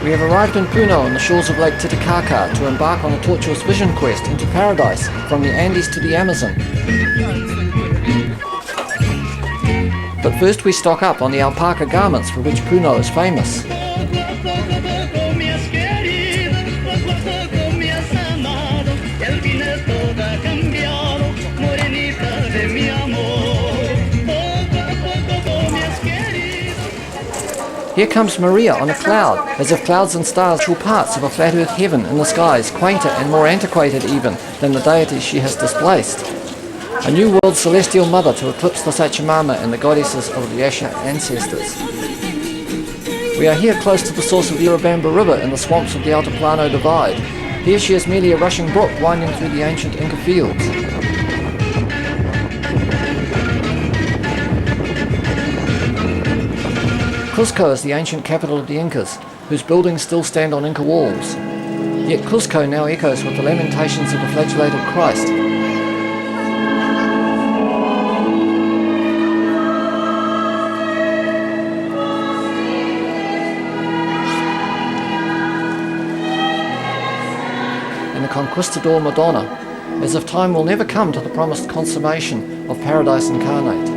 We have arrived in Puno on the shores of Lake Titicaca to embark on a tortuous vision quest into paradise from the Andes to the Amazon. But first we stock up on the alpaca garments for which Puno is famous. Here comes Maria on a cloud, as if clouds and stars were parts of a flat earth heaven in the skies, quainter and more antiquated even than the deities she has displaced. A new world celestial mother to eclipse the Sachamama and the goddesses of the Asha ancestors. We are here close to the source of the Urubamba River in the swamps of the Altiplano Divide. Here she is merely a rushing brook winding through the ancient Inca fields. Cusco is the ancient capital of the Incas, whose buildings still stand on Inca walls. Yet Cusco now echoes with the lamentations of the flagellated Christ. And the Conquistador Madonna, as if time will never come to the promised consummation of paradise incarnate.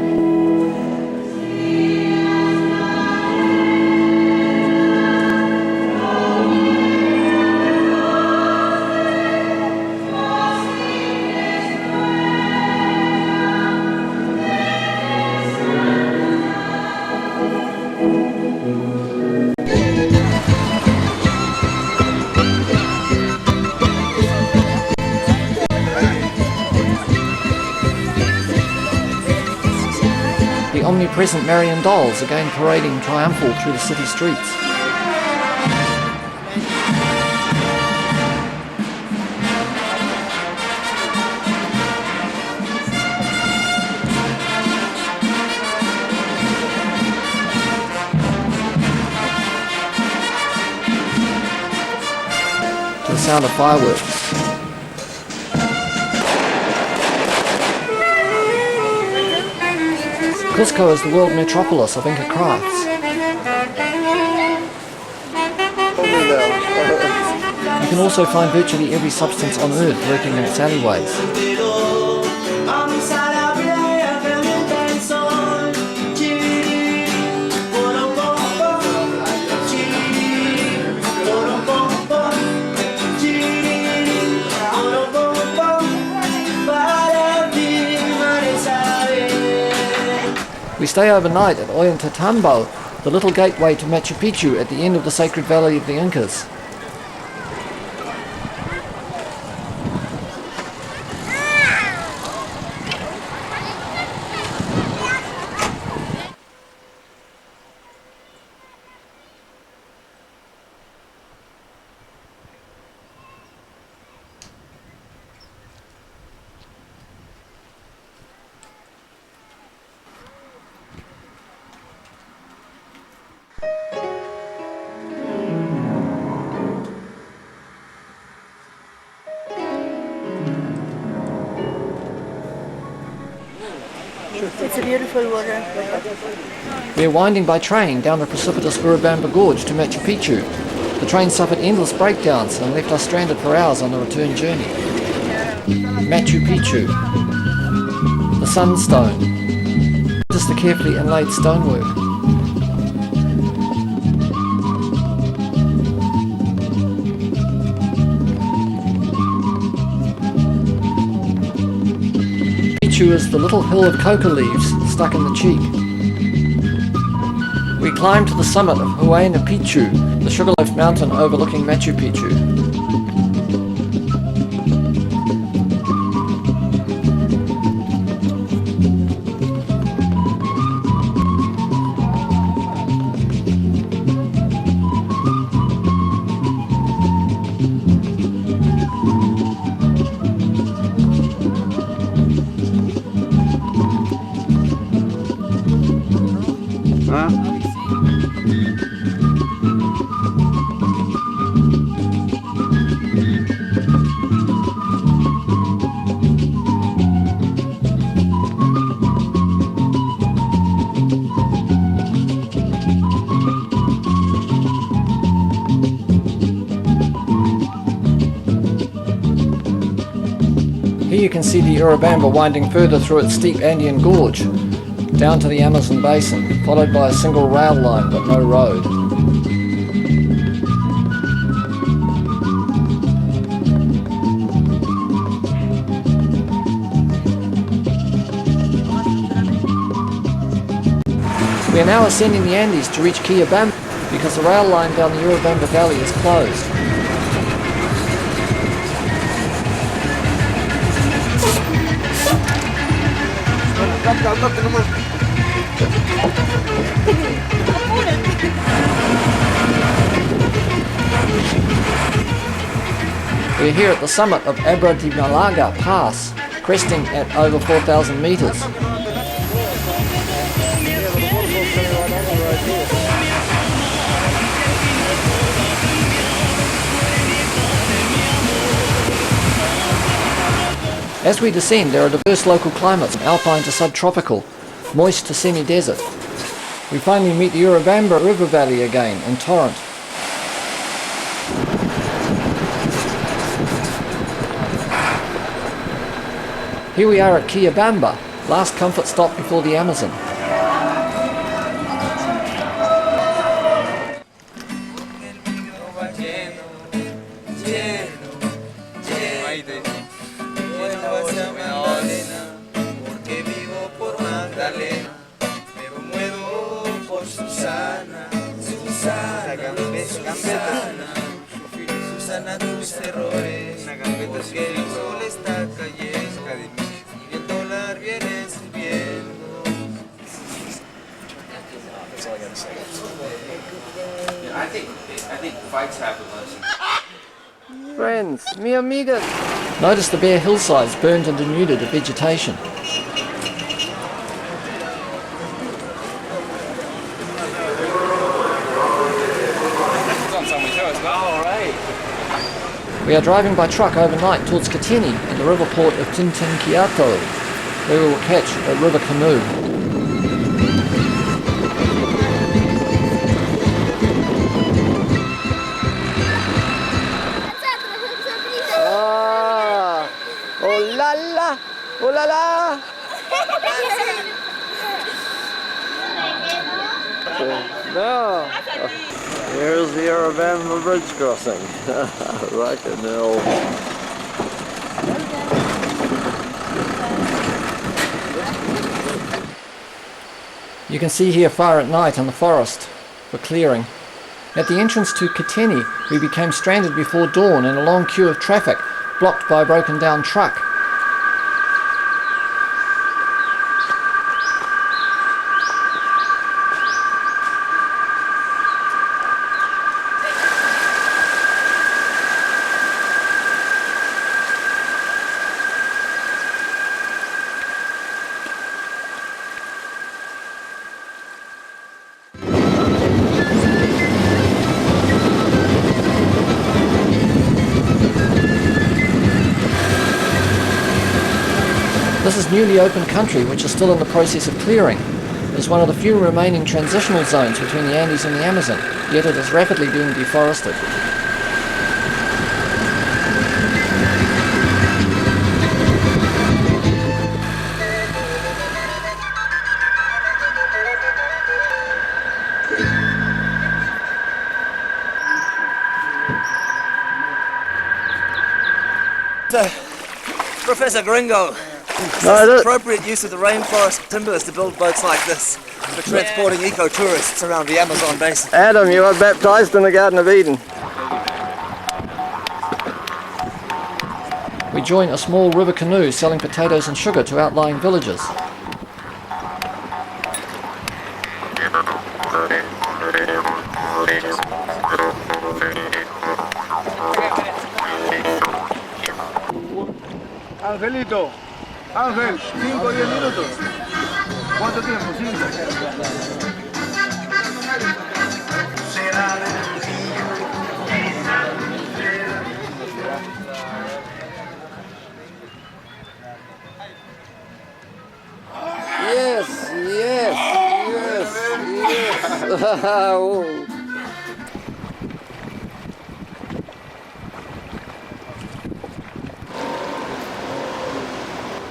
The omnipresent Marian dolls again parading triumphal through the city streets. To the sound of fireworks. Cusco is the world metropolis of Inca crafts. You can also find virtually every substance on Earth lurking in its alleyways. We stay overnight at Ollantaytambo, the little gateway to Machu Picchu at the end of the sacred valley of the Incas. It's a beautiful water. We are winding by train down the precipitous Urubamba Gorge to Machu Picchu. The train suffered endless breakdowns and left us stranded for hours on the return journey. Machu Picchu. The Sunstone. Notice the carefully inlaid stonework. Picchu is the little hill of coca leaves stuck in the cheek. We climb to the summit of Huayna Picchu, the sugarloaf mountain overlooking Machu Picchu. Here you can see the Urubamba winding further through its steep Andean gorge, down to the Amazon basin, followed by a single rail line but no road. We are now ascending the Andes to reach Quillabamba because the rail line down the Urubamba Valley is closed. We're here at the summit of Abra de Malaga Pass, cresting at over 4,000 meters. As we descend, there are diverse local climates, from alpine to subtropical, moist to semi-desert. We finally meet the Urubamba River Valley again, in torrent. Here we are at Quillabamba, last comfort stop before the Amazon. I think fights happen less. Friends, mi amigas. Notice the bare hillsides burned and denuded of vegetation. We are driving by truck overnight towards Kateni and the river port of Tintinquiato, where we will catch a river canoe. Oh la la! Oh la la! No! Here's the Urubamba Bridge crossing. Rockin' hell. You can see here far at night in the forest for clearing. At the entrance to Kateni, we became stranded before dawn in a long queue of traffic, blocked by a broken down truck. This is newly opened country which is still in the process of clearing. It is one of the few remaining transitional zones between the Andes and the Amazon, yet it is rapidly being deforested. Professor Gringo, is this appropriate use of the rainforest timber is to build boats like this for transporting eco-tourists around the Amazon basin? Adam, you are baptized in the Garden of Eden. We join a small river canoe selling potatoes and sugar to outlying villages. Angelito, Ángel, 5 o 10 minutos. ¿Cuánto tiempo? 5. Yes, yes, yes, yes.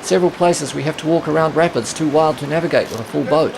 several places we have to walk around rapids too wild to navigate with a full boat.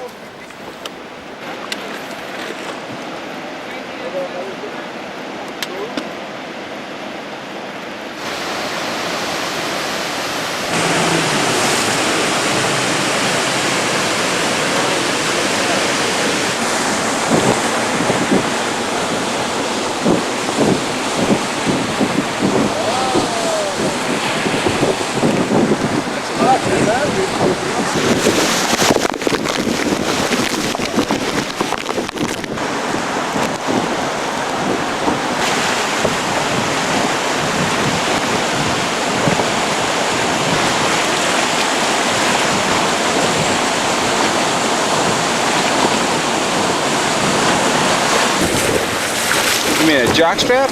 You mean a jockstrap?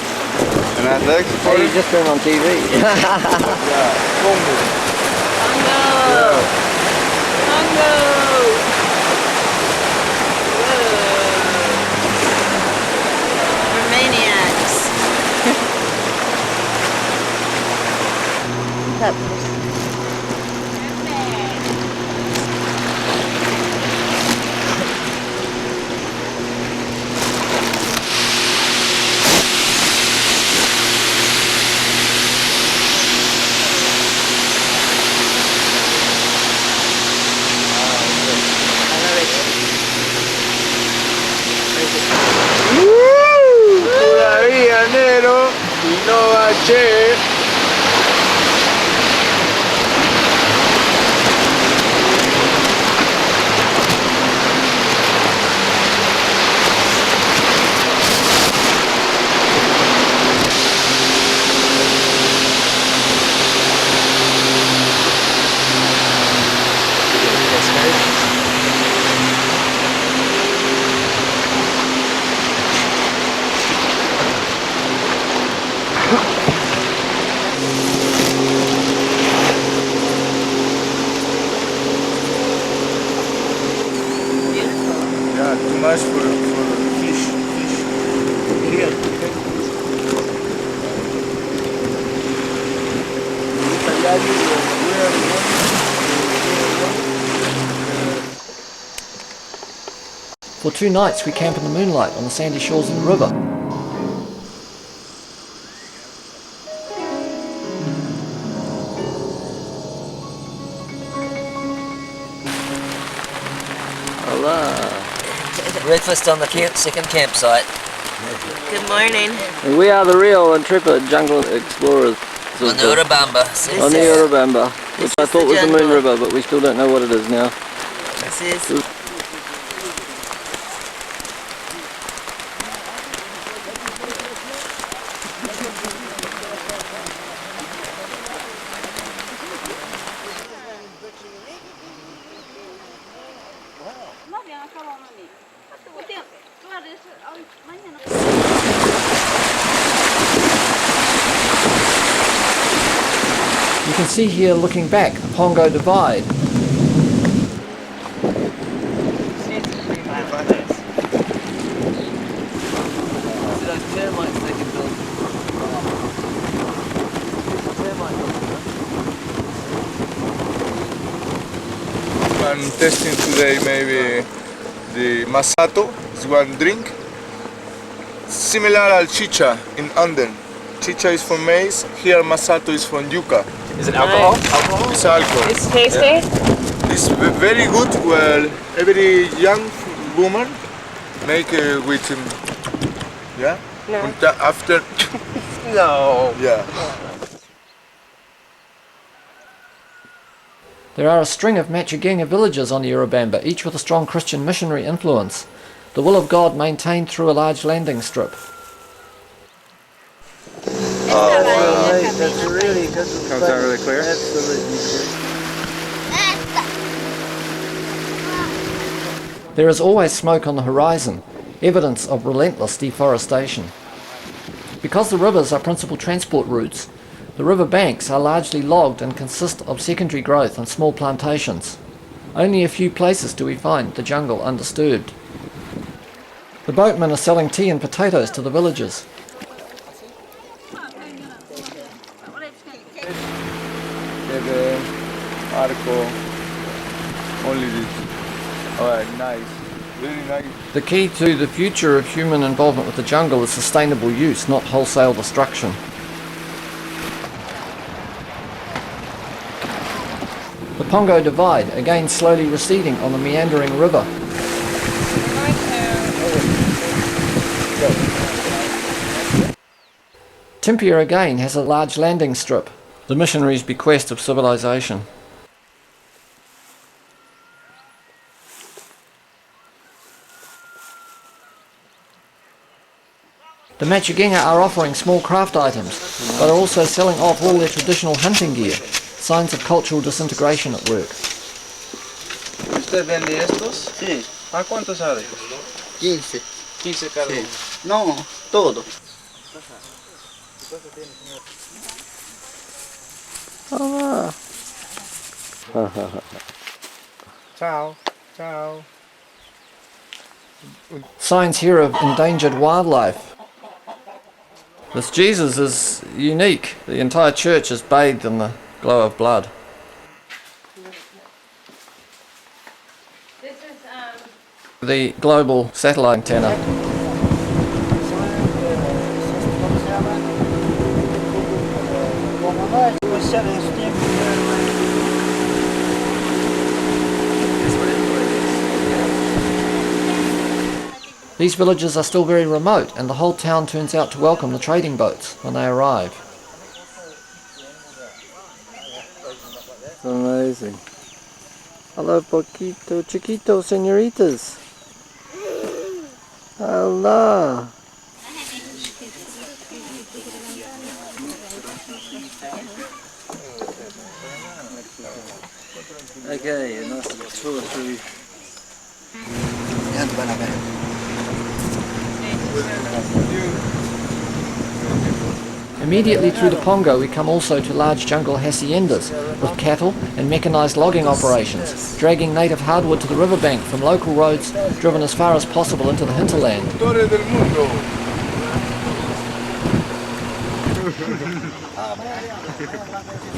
An athletic Hey, supporter? you just turned on TV. We're maniacs. Todavía enero y no baché. Yeah, too much for fish. Here. For 2 nights we camp in the moonlight on the sandy shores of the river. Breakfast on the second campsite. Good morning. And we are the real intrepid jungle explorers. On the Urubamba. On the Urubamba, which I is thought the was the Moon jungle. River, but we still don't know what it is now. This is You can see here, looking back, the Pongo Divide. I'm testing today maybe the masato, is one drink. Similar al chicha in Anden. Chicha is from maize, here masato is from yuca. Is it alcohol? It's alcohol. It's tasty. It's very good. Well, every young woman make with yeah. No. And after No. yeah. There are a string of Machuganga villages on the Urubamba, each with a strong Christian missionary influence. The will of God maintained through a large landing strip. That's really good. Comes out really clear. Absolutely clear. There is always smoke on the horizon, evidence of relentless deforestation. Because the rivers are principal transport routes, the river banks are largely logged and consist of secondary growth and small plantations. Only a few places do we find the jungle undisturbed. The boatmen are selling tea and potatoes to the villagers. Are for only this. Alright, nice. Very nice. The key to the future of human involvement with the jungle is sustainable use, not wholesale destruction. The Pongo Divide, again slowly receding on the meandering river. Timpia again has a large landing strip, the missionaries' bequest of civilization. The Machugenga are offering small craft items, but are also selling off all their traditional hunting gear, signs of cultural disintegration at work. ¿Usted vende estos? Sí, ¿A cuánto sale? 15. 15 cada uno. No, todo. Ciao. Ciao. Signs here of endangered wildlife. This Jesus is unique. The entire church is bathed in the glow of blood. This is The global satellite antenna. These villages are still very remote, and the whole town turns out to welcome the trading boats when they arrive. It's amazing. Hello, poquito, chiquito, senoritas. Hello. Okay, and that's 2 or 3. Immediately through the Pongo we come also to large jungle haciendas with cattle and mechanised logging operations, dragging native hardwood to the riverbank from local roads driven as far as possible into the hinterland. Torre del mundo.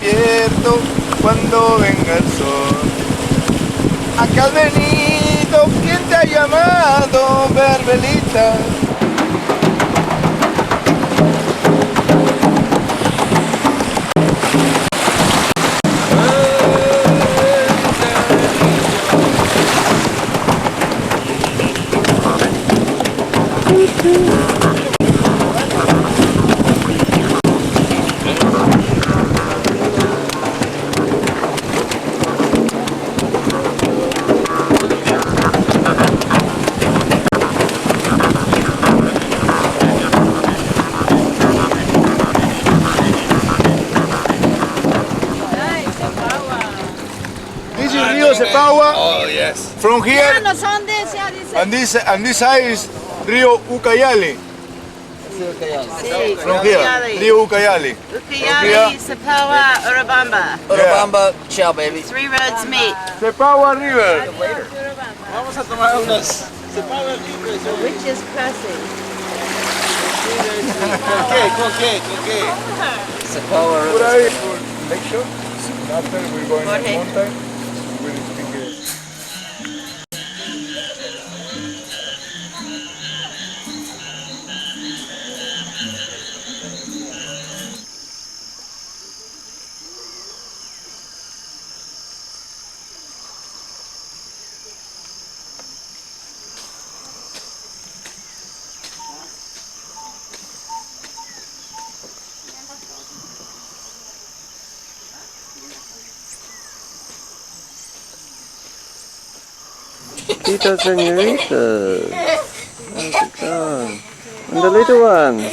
Despierto cuando venga el sol. Acá has venido, ¿quién te ha llamado, Verbelita? This is Rio Sepawa. Oh yes. From here, and this side is Rio Ucayali. Sí, From here, Rio Ucayali. Ucayali, Sapawa, Urubamba. Urubamba, ciao baby. 3 roads meet. Sepawa River. Vamos a tomar unas. Which is crossing? ¿Con qué? Por ahí, por Lakeshore. After we're going to Jorge. mountain. We'll speak Tito senoritas. How's it going? And the little ones.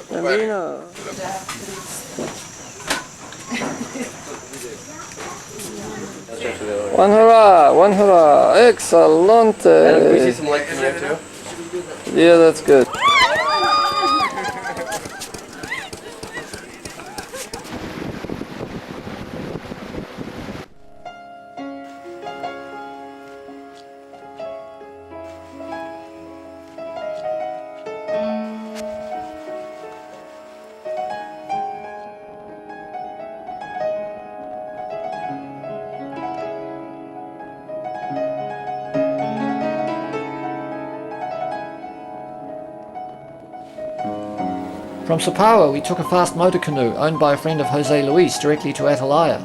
Nandino. One hurrah, excelente. We see some light in there too. Yeah, that's good. From Sapawa we took a fast motor canoe owned by a friend of Jose Luis directly to Atalaya.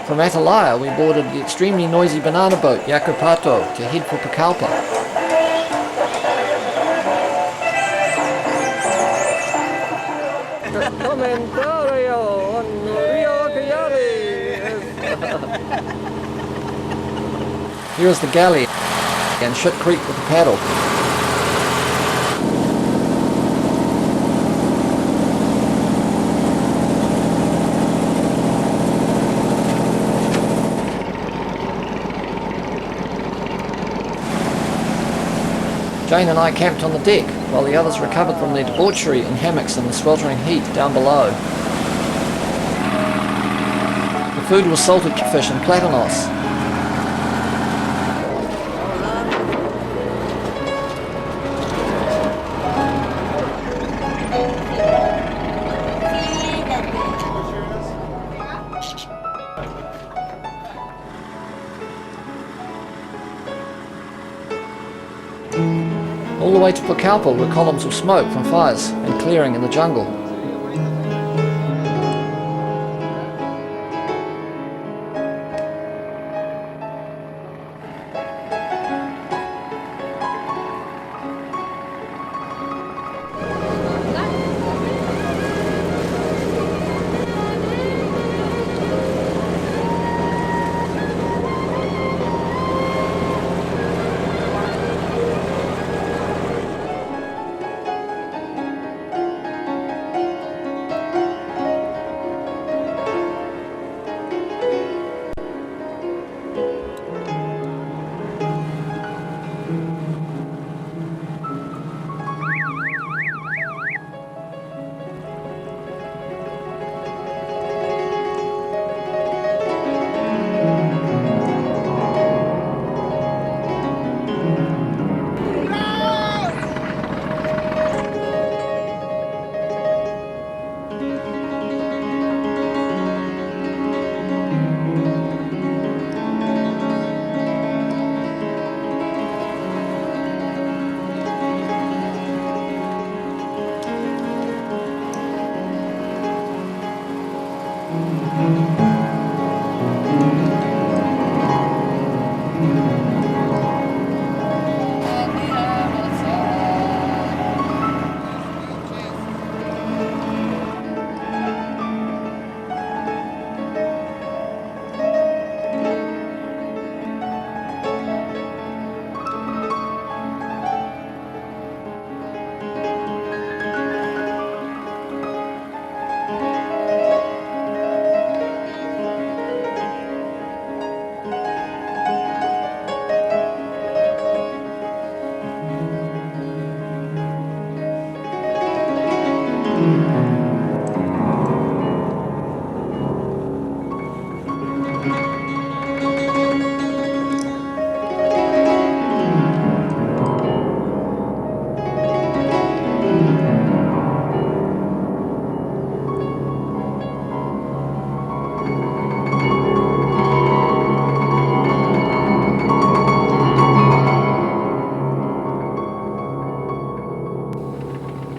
From Atalaya we boarded the extremely noisy banana boat Yakupato to head for Pucallpa. Here is the galley and Shit Creek with the paddle. Jane and I camped on the deck while the others recovered from their debauchery in hammocks in the sweltering heat down below. The food was salted fish and platanos. All the way to Pucallpa were columns of smoke from fires and clearing in the jungle.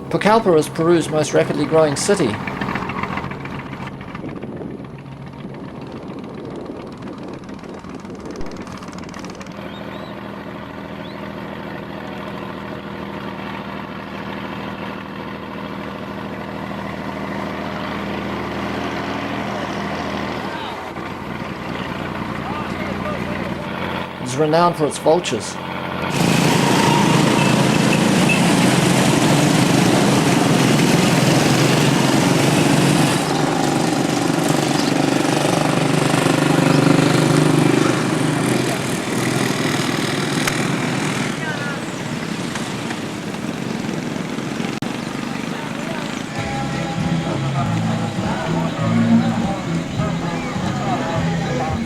Pucallpa is Peru's most rapidly growing city. is renowned for its vultures.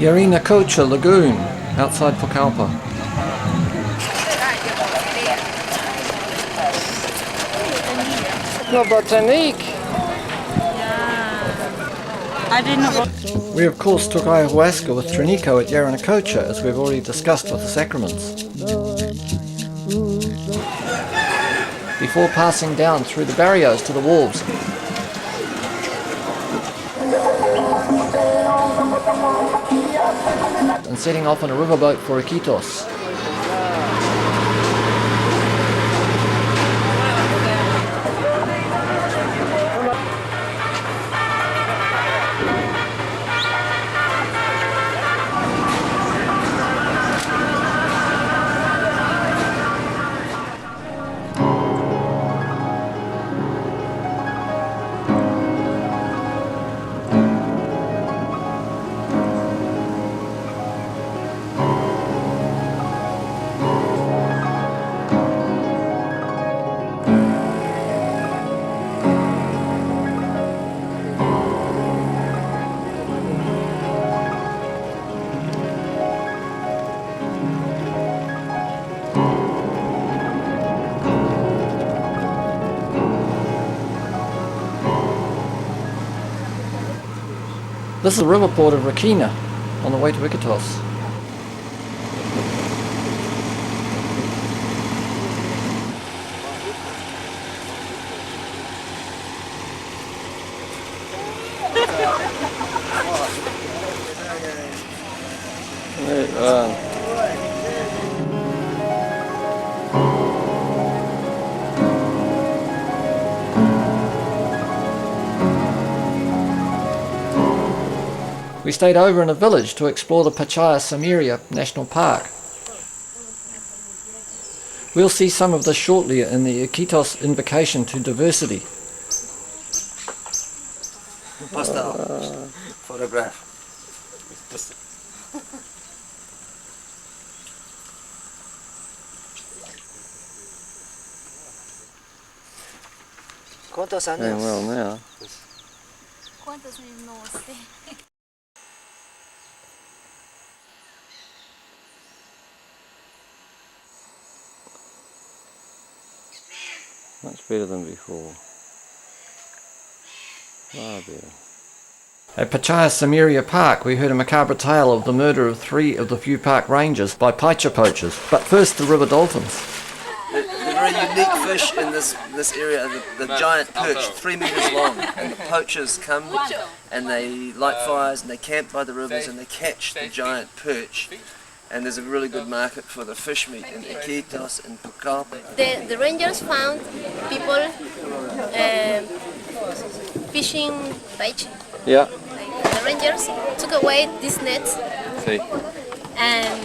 Yarinacocha Lagoon, outside Pucallpa. La Botanique! I didn't know. We of course took ayahuasca with Trinico at Yarinacocha, as we've already discussed with the sacraments. Before passing down through the barrios to the wharves. And setting off on a riverboat for Iquitos. This is the river port of Rakina, on the way to Iquitos. We stayed over in a village to explore the Aposalypsia National Park. We'll see some of this shortly in the Iquitos Invocation to Diversity. Postal photograph. ¿Cuántos años? Well now. ¿Cuántos años? No sé. Much better than before. Far better. At Pachaya Samaria Park, we heard a macabre tale of the murder of 3 of the few park rangers by picha poachers. But first, the river dolphins. The very unique fish in this area, the giant perch, 3 meters long, and the poachers come and they light fires and they camp by the rivers and they catch the giant perch. And there's a really good market for the fish meat in Iquitos and Pucallpa. The rangers found people fishing peixe. Yeah. The rangers took away these nets See. and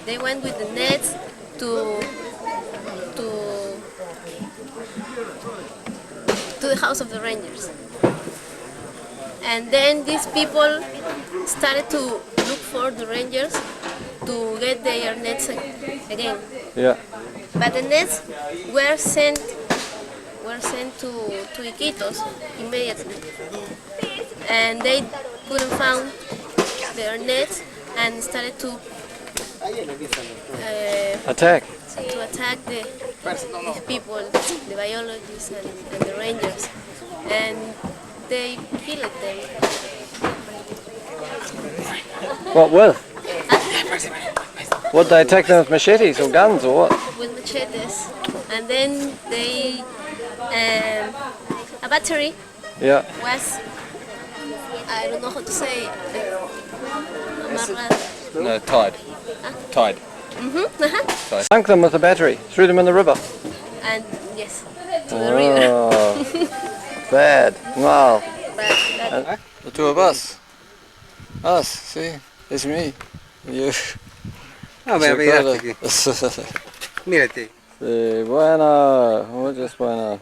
they went with the nets to the house of the rangers. And then these people started to look for the rangers to get their nets again. Yeah. But the nets were sent to Iquitos immediately. And they couldn't find their nets and started to Attack. the people, the biologists and the rangers. And they killed them. What with? Would they attack them with machetes or guns or what? With machetes. And then they, a battery Yeah. was, I don't know how to say, amarrado. No, tied. Tied. Sunk them with a battery, threw them in the river. And yes, to the river. Oh, bad. Wow. But that, The two of us. Us, see? It's me. You. No, me miraste aquí. Mírate. Sí, bueno, muchas bueno.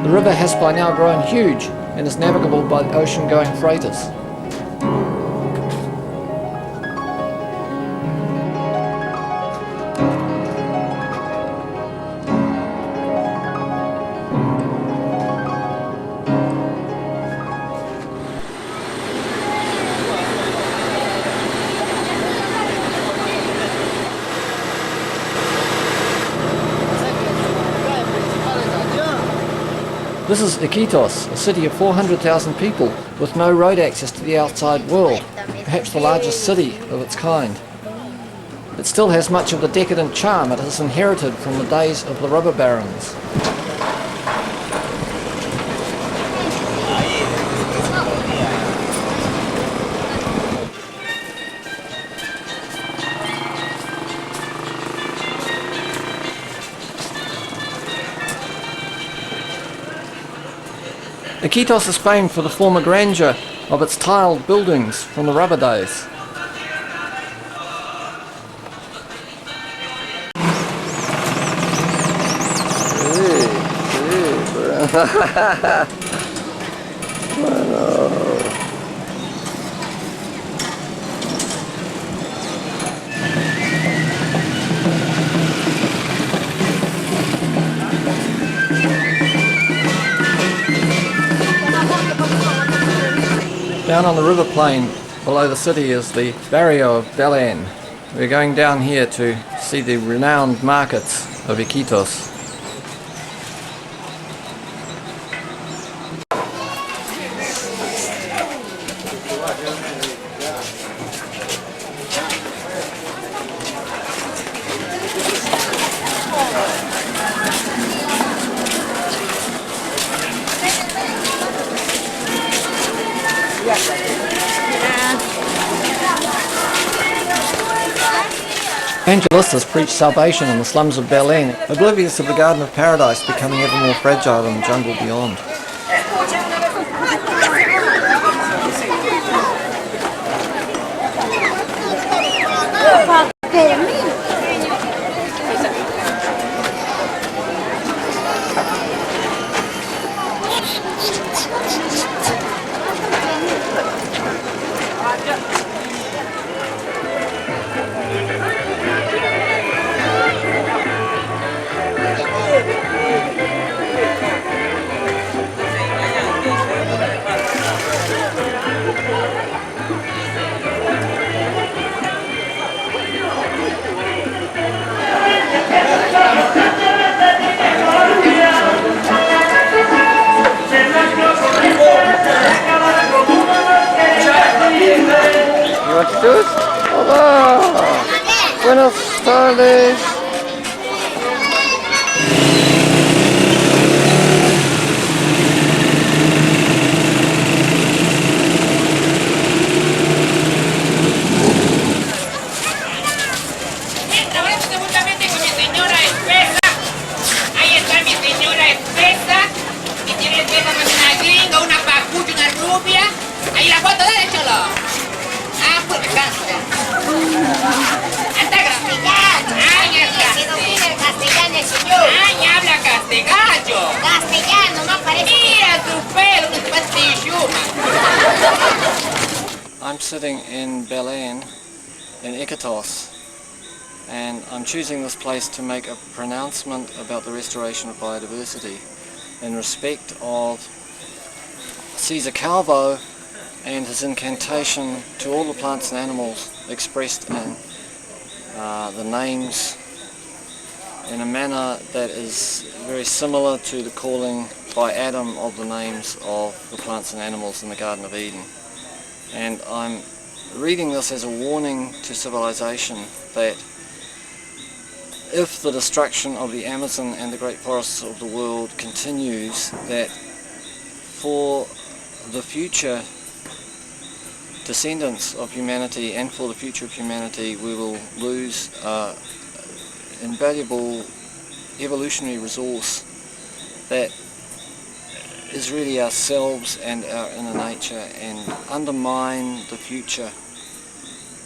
The river has by now grown huge and is navigable by ocean-going freighters. This is Iquitos, a city of 400,000 people with no road access to the outside world, perhaps the largest city of its kind. It still has much of the decadent charm it has inherited from the days of the rubber barons. Iquitos is famed for the former grandeur of its tiled buildings from the rubber days. Down on the river plain below the city is the barrio of Belén. We're going down here to see the renowned markets of Iquitos. Evangelistas preach salvation in the slums of Belén, oblivious of the Garden of Paradise becoming ever more fragile in the jungle beyond. Hola, buenas tardes. Seguramente con mi señora espesa. Ahí está mi señora espesa. Que tiene espesa con una gringa, una pacucha, una rubia. Ahí la foto, dale, cholo. Ah, pues me cansa. Anda castellano. Ay, es castellano el señor. Ay, habla castellano. Castellano, no parece. Mira su pelo, un pastillo. I'm sitting in Belén, in Iquitos, and I'm choosing this place to make a pronouncement about the restoration of biodiversity in respect of Caesar Calvo and his incantation to all the plants and animals expressed in the names in a manner that is very similar to the calling by Adam of the names of the plants and animals in the Garden of Eden. And I'm reading this as a warning to civilization that if the destruction of the Amazon and the great forests of the world continues, that for the future descendants of humanity and for the future of humanity we will lose invaluable evolutionary resource that is really ourselves and our inner nature, and undermine the future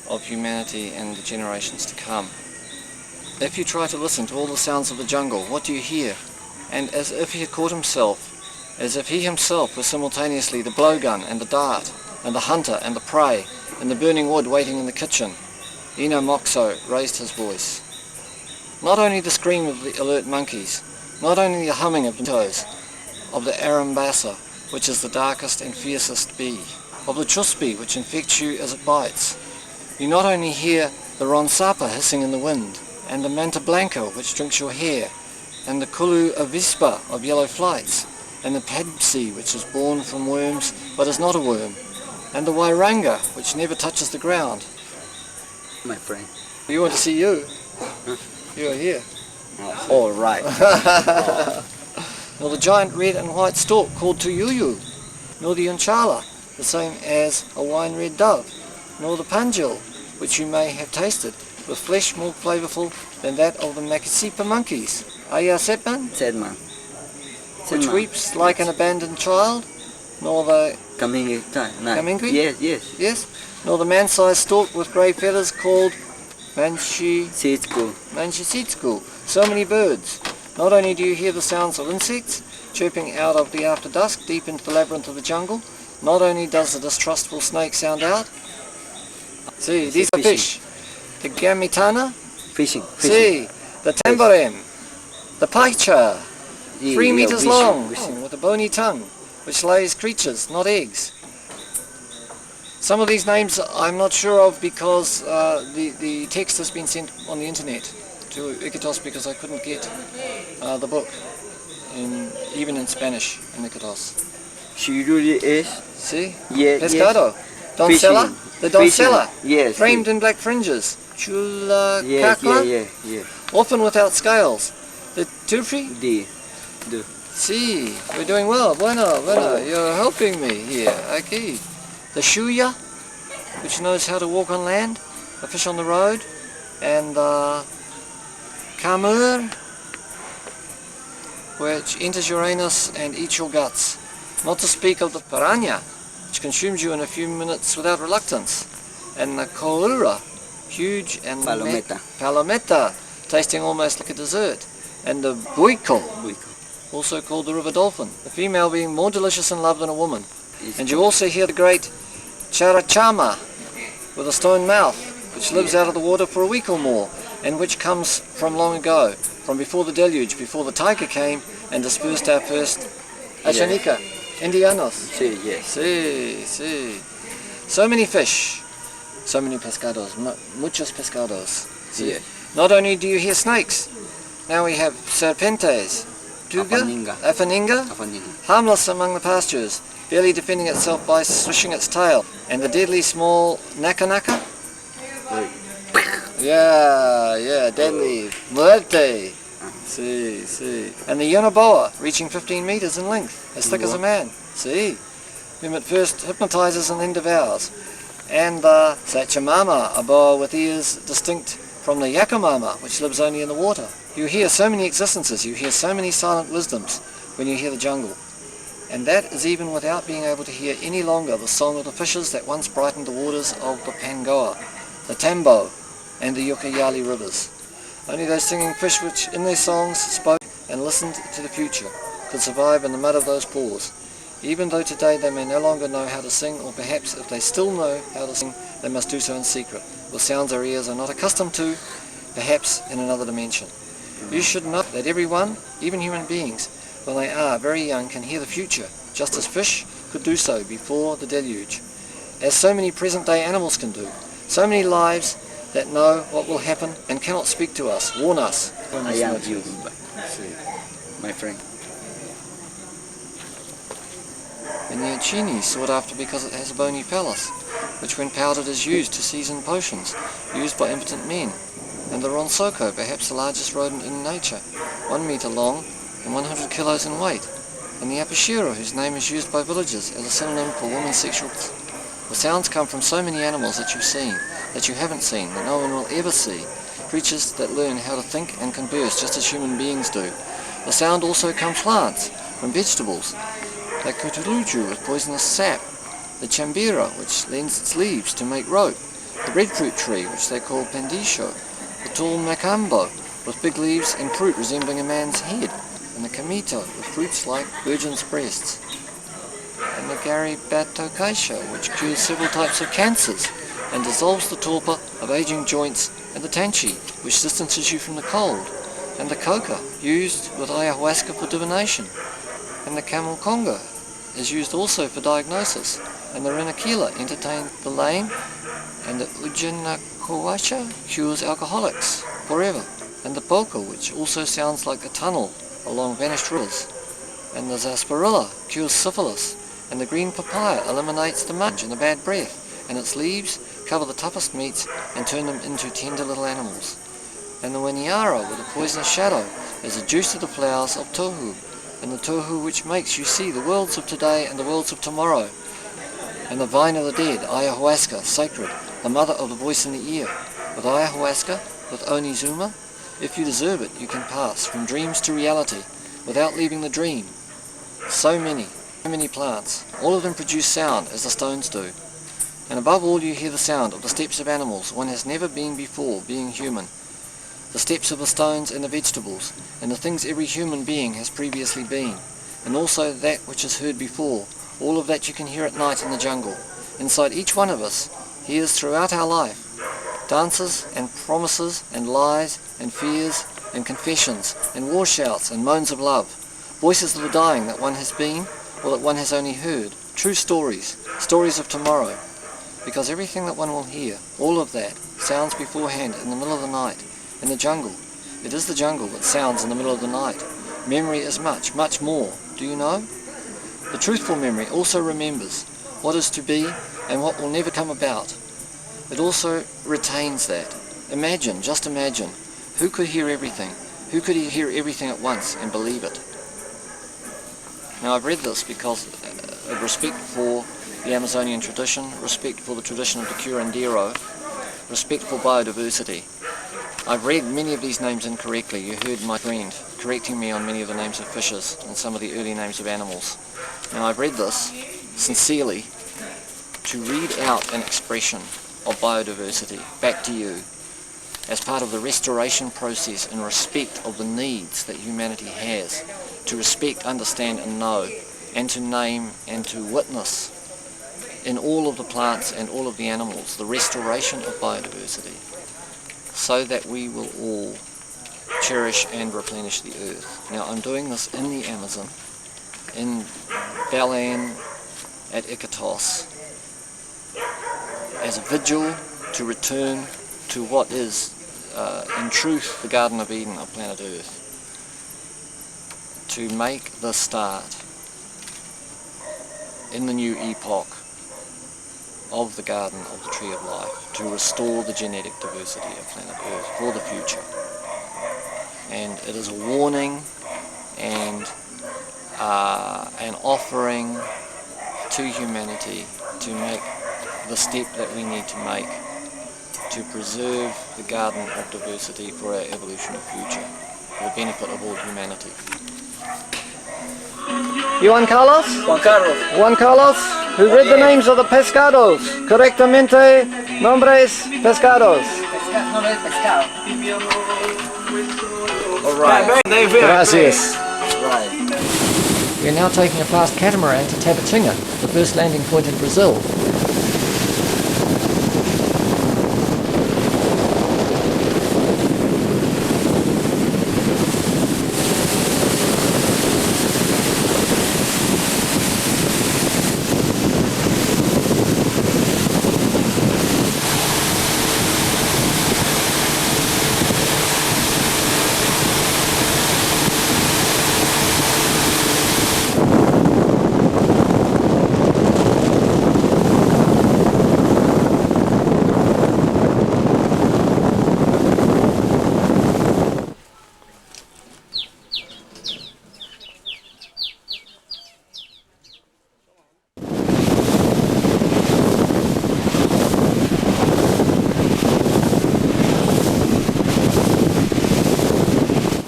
of humanity and the generations to come. If you try to listen to all the sounds of the jungle, what do you hear? And as if he had caught himself, as if he himself was simultaneously the blowgun and the dart, and the hunter and the prey, and the burning wood waiting in the kitchen, Eno Moxo raised his voice. Not only the scream of the alert monkeys, not only the humming of the toes, of the Arambasa, which is the darkest and fiercest bee, of the chuspi, which infects you as it bites. You not only hear the ronsapa hissing in the wind, and the manta blanca, which drinks your hair, and the kulu avispa of yellow flights, and the padpsi, which is born from worms but is not a worm, and the wairanga, which never touches the ground. My friend. You want to see you? You are here. All right. Nor the giant red and white stork called Tuyuyu, nor the unchala, the same as a wine-red dove, nor the panjil, which you may have tasted, with flesh more flavourful than that of the Makisipa monkeys. Aya Setman, Sedman. which weeps like an abandoned child, nor the Kamingui? Yes. yes, nor the man-sized stork with grey feathers called Manchi-Sitsku. So many birds. Not only do you hear the sounds of insects chirping out of the after dusk deep into the labyrinth of the jungle, not only does the distrustful snake sound out. See, these are fish. The gamitana. Fishing. See, the tambarem. The paicha. 3 meters long, with a bony tongue, which lays creatures, not eggs. Some of these names I'm not sure of because the text has been sent on the internet to Iquitos because I couldn't get the book, even in Spanish in Iquitos. Shiruri is? See? Yes. Pescado. Doncella? The doncella. Yes. Framed in black fringes. Chula cacla. Yes. Often without scales. The tufri? Do. See, we're doing well. Bueno. You're helping me here. Okay. The shuya, which knows how to walk on land, a fish on the road, and kamur, which enters your anus and eats your guts. Not to speak of the piranha, which consumes you in a few minutes without reluctance, and the koura, huge and palometa, tasting almost like a dessert, and the buiko, also called the river dolphin, the female being more delicious in love than a woman. And you also hear the great charachama, with a stone mouth, which lives out of the water for a week or more, and which comes from long ago, from before the deluge, before the tiger came and dispersed our first Achanica, Indianos. Sí. So many fish, so many pescados, muchos pescados. Sí. Not only do you hear snakes, now we have serpentes, tuga, afaninga, harmless among the pastures, barely defending itself by swishing its tail, and the deadly small naka. Yeah, deadly, muerte. See. And the yonoboa, reaching 15 meters in length, as thick as a man. See, whom it first hypnotizes and then devours. And the sachamama, a boa with ears distinct from the yakamama, which lives only in the water. You hear so many existences, you hear so many silent wisdoms when you hear the jungle. And that is even without being able to hear any longer the song of the fishes that once brightened the waters of the Pangoa, the Tambo, and the Ucayali rivers. Only those singing fish which in their songs spoke and listened to the future could survive in the mud of those pools, even though today they may no longer know how to sing, or perhaps if they still know how to sing, they must do so in secret, with sounds our ears are not accustomed to, perhaps in another dimension. You should know that everyone, even human beings, when they are very young, can hear the future, just as fish could do so before the deluge, as so many present-day animals can do. So many lives that know what will happen and cannot speak to us, warn us. I am you, my friend. and the Uchini sought after because it has a bony phallus, which when powdered is used to season potions, used by impotent men, and the Ronsoko, perhaps the largest rodent in nature, 1 meter long and 100 kilos in weight, and the Apashiro, whose name is used by villagers as a synonym for women's sexual. The sounds come from so many animals that you've seen, that you haven't seen, that no one will ever see, creatures that learn how to think and converse just as human beings do. The sound also comes from plants, from vegetables, like kuturuju with poisonous sap, the chambira, which lends its leaves to make rope, the breadfruit tree, which they call pandisho, the tall macambo, with big leaves and fruit resembling a man's head, and the kamito, with fruits like virgin's breasts, and the garibatokaisha, which cures several types of cancers, and dissolves the torpor of aging joints, and the tanchi, which distances you from the cold, and the coca, used with ayahuasca for divination, and the camel conga is used also for diagnosis, and the renakila entertains the lame, and the ujinakowasha cures alcoholics forever, and the polka, which also sounds like a tunnel along vanished rivers, and the sarsaparilla cures syphilis, and the green papaya eliminates the mudge and the bad breath, and its leaves cover the toughest meats and turn them into tender little animals. And the waniara with a poisonous shadow is the juice of the flowers of tohu, and the tohu which makes you see the worlds of today and the worlds of tomorrow. And the vine of the dead, ayahuasca, sacred, the mother of the voice in the ear. With ayahuasca, with onizuma, if you deserve it, you can pass from dreams to reality without leaving the dream. So many plants, all of them produce sound as the stones do. And above all you hear the sound of the steps of animals one has never been before, being human. The steps of the stones and the vegetables, and the things every human being has previously been, and also that which is heard before, all of that you can hear at night in the jungle. Inside each one of us hears throughout our life dances and promises and lies and fears and confessions and war shouts and moans of love, voices of the dying that one has been or that one has only heard, true stories, stories of tomorrow, because everything that one will hear, all of that, sounds beforehand in the middle of the night, in the jungle. It is the jungle that sounds in the middle of the night. Memory is much, much more, do you know? The truthful memory also remembers what is to be and what will never come about. It also retains that. Imagine, just imagine, who could hear everything? Who could hear everything at once and believe it? Now I've read this because of respect for the Amazonian tradition, respect for the tradition of the curandero, respect for biodiversity. I've read many of these names incorrectly. You heard my friend correcting me on many of the names of fishes and some of the early names of animals. Now I've read this sincerely to read out an expression of biodiversity back to you as part of the restoration process in respect of the needs that humanity has to respect, understand and know, and to name and to witness in all of the plants and all of the animals the restoration of biodiversity, so that we will all cherish and replenish the earth. Now I'm doing this in the Amazon, in Balan at Iquitos, as a vigil to return to what is in truth the Garden of Eden of planet Earth, to make the start in the new epoch of the Garden of the Tree of Life, to restore the genetic diversity of planet Earth for the future. And it is a warning and an offering to humanity to make the step that we need to make to preserve the Garden of Diversity for our evolutionary future, for the benefit of all humanity. You Juan Carlos? Juan Carlos. Juan Carlos, who read the names of the pescados. Correctamente, nombres pescados. Nombre de pescado. Alright. Gracias. Right. We are now taking a fast catamaran to Tabatinga, the first landing point in Brazil.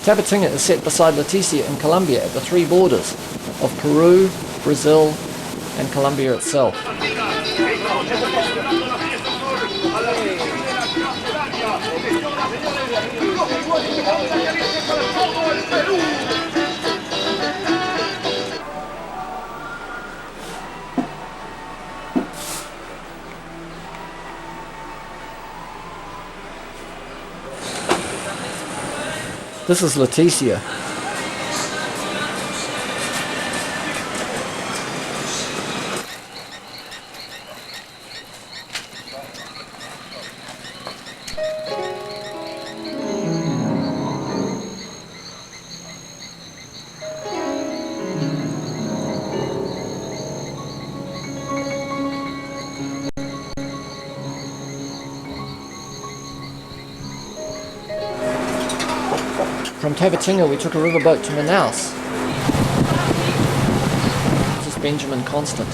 Tabatinga is set beside Leticia in Colombia at the three borders of Peru, Brazil and Colombia itself. This is Leticia. From Tabatinga we took a riverboat to Manaus. This is Benjamin Constant.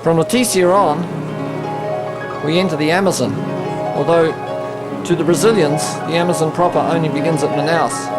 From Leticia on, we enter the Amazon, although to the Brazilians, the Amazon proper only begins at Manaus.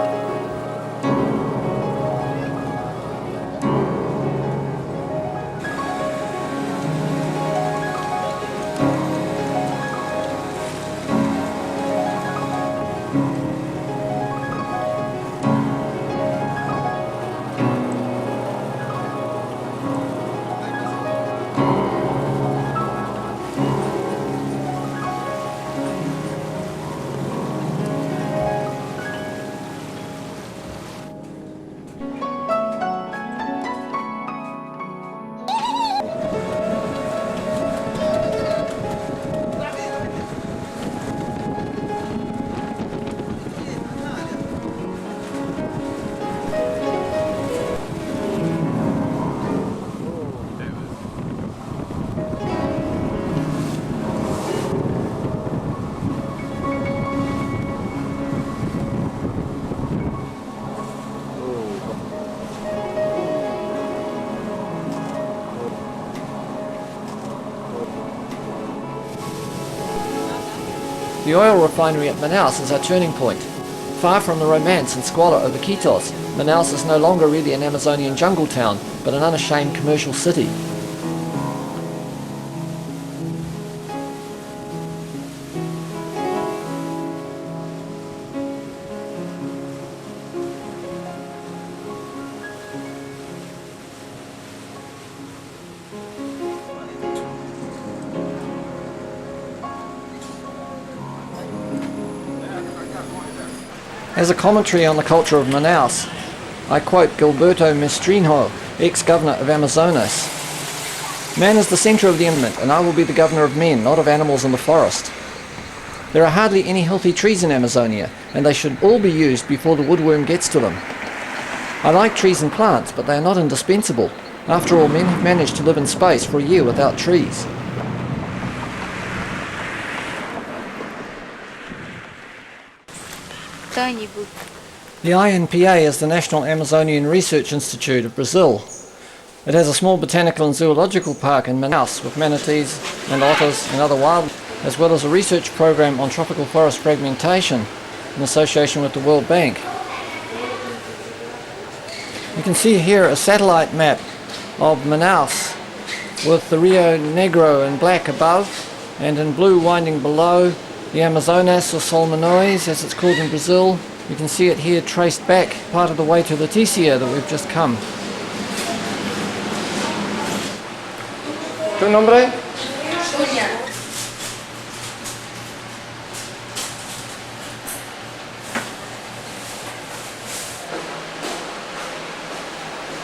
The oil refinery at Manaus is our turning point. Far from the romance and squalor of Iquitos, Manaus is no longer really an Amazonian jungle town, but an unashamed commercial city. As a commentary on the culture of Manaus, I quote Gilberto Mestrinho, ex-governor of Amazonas. "Man is the centre of the element, and I will be the governor of men, not of animals in the forest. There are hardly any healthy trees in Amazonia, and they should all be used before the woodworm gets to them. I like trees and plants, but they are not indispensable. After all, men have managed to live in space for a year without trees." Tiny book. The INPA is the National Amazonian Research Institute of Brazil. It has a small botanical and zoological park in Manaus with manatees and otters and other wild, as well as a research program on tropical forest fragmentation in association with the World Bank. You can see here a satellite map of Manaus with the Rio Negro in black above and in blue winding below the Amazonas, or Solmonois as it's called in Brazil. You can see it here traced back part of the way to Leticia that we've just come. ¿Tu nombre?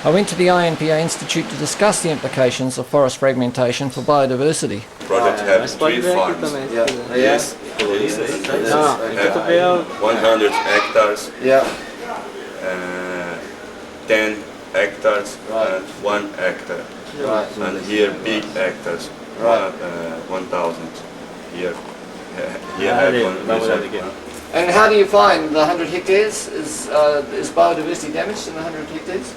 I went to the INPA Institute to discuss the implications of forest fragmentation for biodiversity. Project has 3 farms. Yes. Have 100 hectares. Yeah. And 10 hectares Right. and 1 hectare. Right. And here big hectares, Right. 1,000. Here, here have one reserve. And how do you find the 100 hectares? Is biodiversity damaged in the 100 hectares?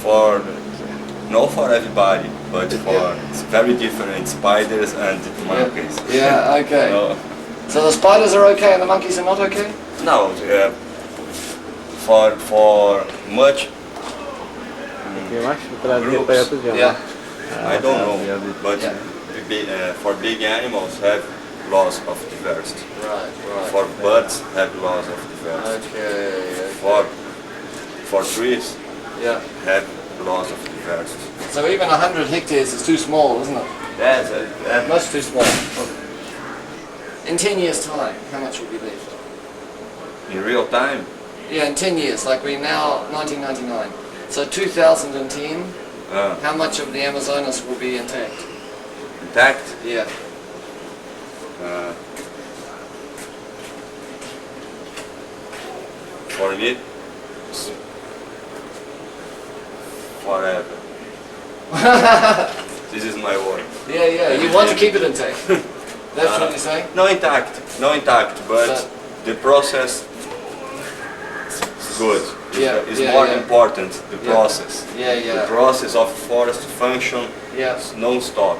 For not for everybody, but for it's very different spiders and monkeys. Yeah, okay. No, So the spiders are okay and the monkeys are not okay? no, for much groups, Yeah. I don't know, but for big animals have loss of diversity. Right, right. For birds have loss of diversity. Okay. For trees Yeah. have loss of diversity. So even 100 hectares is too small, isn't it? That's Much too small. In 10 years' time, how much will be left? in real time. Yeah, in 10 years, like we're now 1999. So 2010, how much of the Amazonas will be intact? Intact. Yeah. For me, it's forever. This is my word. Yeah, yeah. You want to keep it intact. That's what you're saying? No intact, but the process is good. Yeah, It's yeah, more yeah. important, the process. Yeah, yeah. The process of forest function Yeah. is non-stop.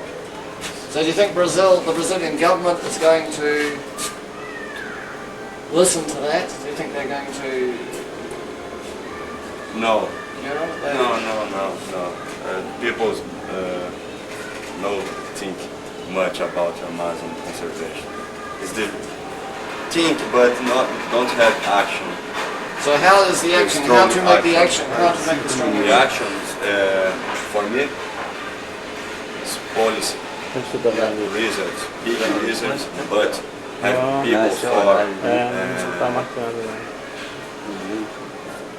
So do you think the Brazilian government is going to listen to that? Do you think they're going to, No, you know, they, no. People don't think much about Amazon conservation. It's the think, but don't have action. So how is the action? How to make the action? How to make the strong The action? actions, for me, is policy. Research, big research, but have people for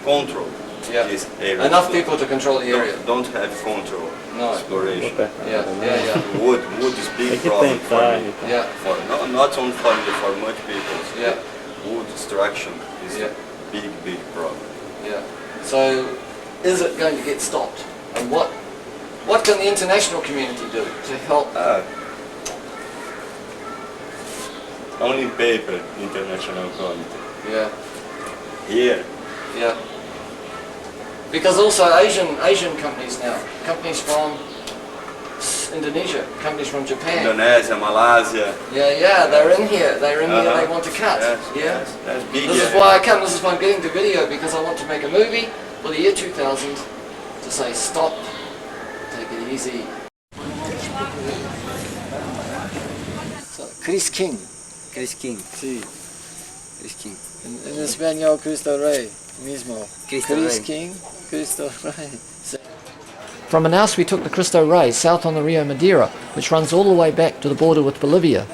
control. Yeah. This area. Enough people to control the area. Don't have control. No. Exploration. Yeah, yeah, yeah. Wood is big problem for me. Yeah, For not only for me, for much people. yeah, Wood extraction is Yeah. a big problem. yeah. So is it going to get stopped? And what can the international community do to help? Only paper, international community. Yeah, Here, yeah. Because also Asian companies now, companies from Indonesia, companies from Japan. Indonesia, Malaysia. Yeah, they're in here. They're in here. They want to cut. Yes, that's big. This is why I come. This is why I'm getting to video, because I want to make a movie for the year 2000 to say stop, take it easy. So, Chris King. Chris King. Sí. Chris King. En español, Cristo Rey mismo. Cristo Chris Rey. King, Cristo Rey. From Manaus we took the Cristo Rey south on the Rio Madeira, which runs all the way back to the border with Bolivia.